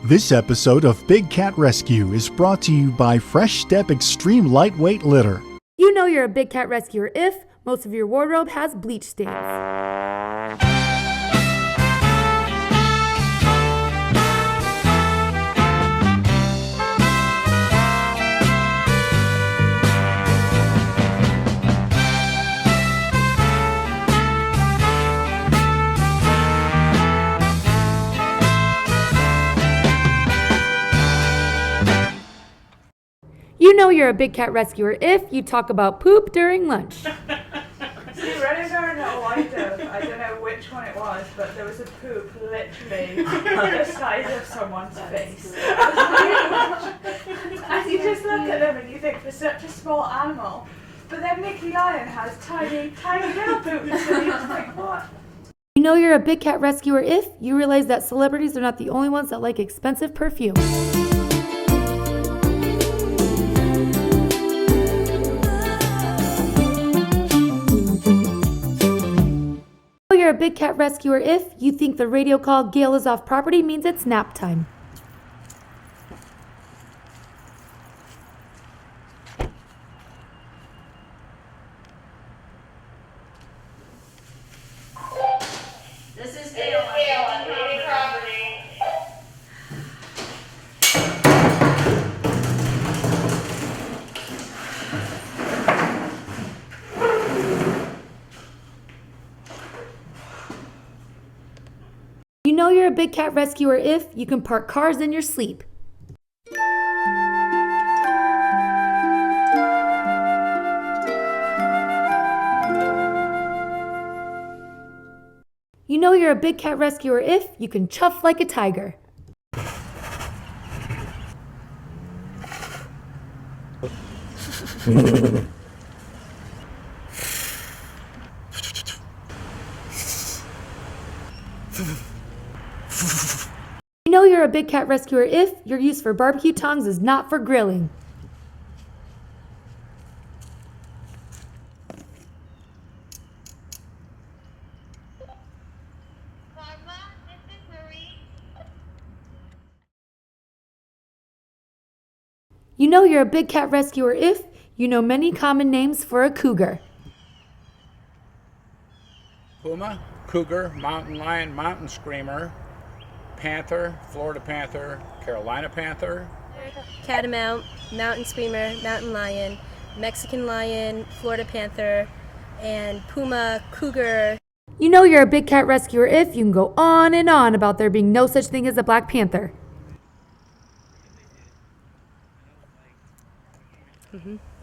This episode of Big Cat Rescue is brought to you by Fresh Step Extreme Lightweight Litter. You know you're a big cat rescuer if most of your wardrobe has bleach stains. You know you're a big cat rescuer if you talk about poop during lunch. See, Reddit or no, I don't know which one it was, but there was a poop literally the size of someone's face. And you just look at them and you think, for such a small animal. But then Mickey Lion has tiny, tiny little poops, and you're just like, what? You know you're a big cat rescuer if you realize that celebrities are not the only ones that like expensive perfume. You're a big cat rescuer if you think the radio call "Gail is off property" means it's nap time. This is Gail on city property. You know you're a big cat rescuer if you can park cars in your sleep. You know you're a big cat rescuer if you can chuff like a tiger. You know you're a big cat rescuer if your use for barbecue tongs is not for grilling. Karma, this is Marie. You know you're a big cat rescuer if you know many common names for a cougar. Puma, cougar, mountain lion, mountain screamer, panther, Florida panther, Carolina panther, Catamount, mountain screamer, mountain lion, Mexican lion, Florida panther, and puma, cougar. You know you're a big cat rescuer if you can go on and on about there being no such thing as a black panther.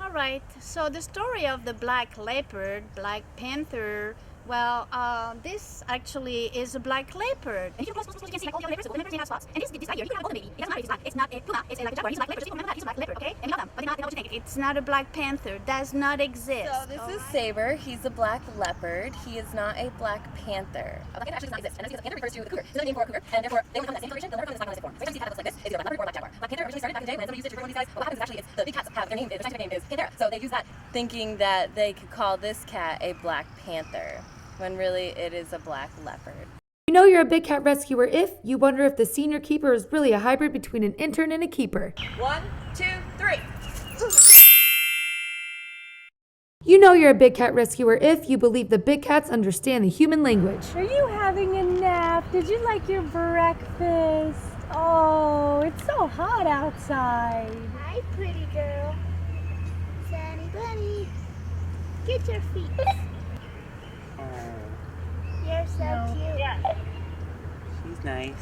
All right, so the story of the black leopard, black panther, well, this actually is a black leopard. And you can see like all the other leopards, but leopards, they have spots. And this guy here, you can have golden baby. It doesn't matter if it's not a puma, it's like a jaguar. He's a black leopard, just remember that, he's a black leopard, okay? And you know them, but they know what you think. It's not a black panther, does not exist. So this is Saber. He's a black leopard. He is not a black panther. A black panther actually does not exist, and that's because panther refers to the cougar. It's another name for a cougar, and therefore they only come in that same coloration. They'll never come in this black form. So you see cat that looks like this, it's either a black leopard or a black jaguar. Black panther originally started back in the day when somebody used it to refer to one of these guys. But what happens is actually it's the big cats have their name, their scientific name is Panthera. So they use that. Thinking that they could call this cat a black panther, when really it is a black leopard. You know you're a big cat rescuer if you wonder if the senior keeper is really a hybrid between an intern and a keeper. 1, 2, 3. You know you're a big cat rescuer if you believe the big cats understand the human language. Are you having a nap? Did you like your breakfast? Oh, it's so hot outside. Hi, pretty girl. Sunny bunny. Get your feet. You're so cute. Yeah. She's nice.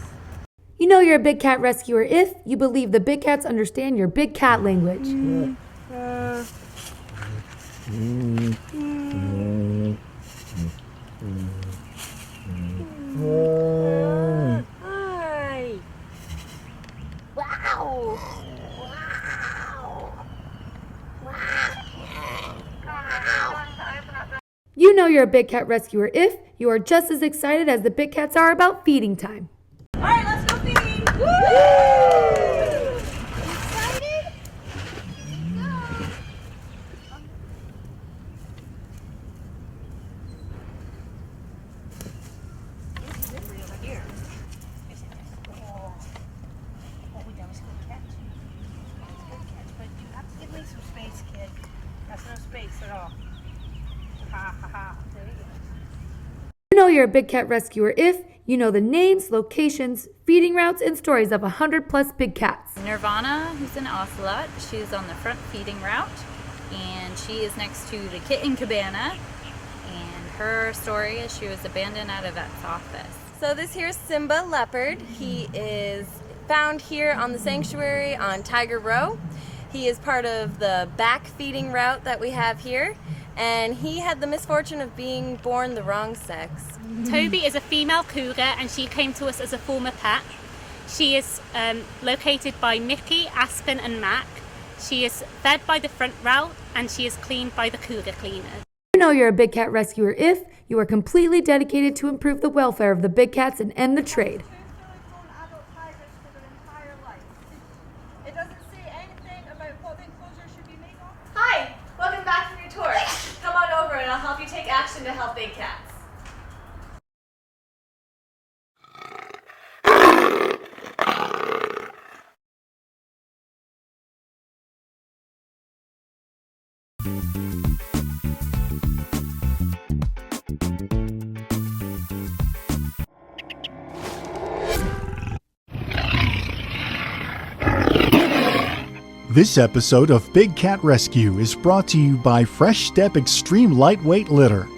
You know you're a big cat rescuer if you believe the big cats understand your big cat language. Hi. Wow. You know you're a big cat rescuer if you are just as excited as the big cats are about feeding time. All right, let's go feed. Woo! Excited? you're a big cat rescuer if you know the names, locations, feeding routes, and stories of 100+ big cats. Nirvana, who's an ocelot, she's on the front feeding route, and she is next to the kitten cabana, and her story is she was abandoned at a vet's office. So this here's Simba leopard. He is found here on the sanctuary on Tiger Row. He is part of the back feeding route that we have here, and he had the misfortune of being born the wrong sex. Toby is a female cougar, and she came to us as a former pet. She is located by Mickey, Aspen, and Mac. She is fed by the front route, and she is cleaned by the cougar cleaners. You know you're a big cat rescuer if you are completely dedicated to improve the welfare of the big cats and end the trade. Hi, welcome back from your tour. Come on over and I'll help you take action to help big cats. This episode of Big Cat Rescue is brought to you by Fresh Step Extreme Lightweight Litter.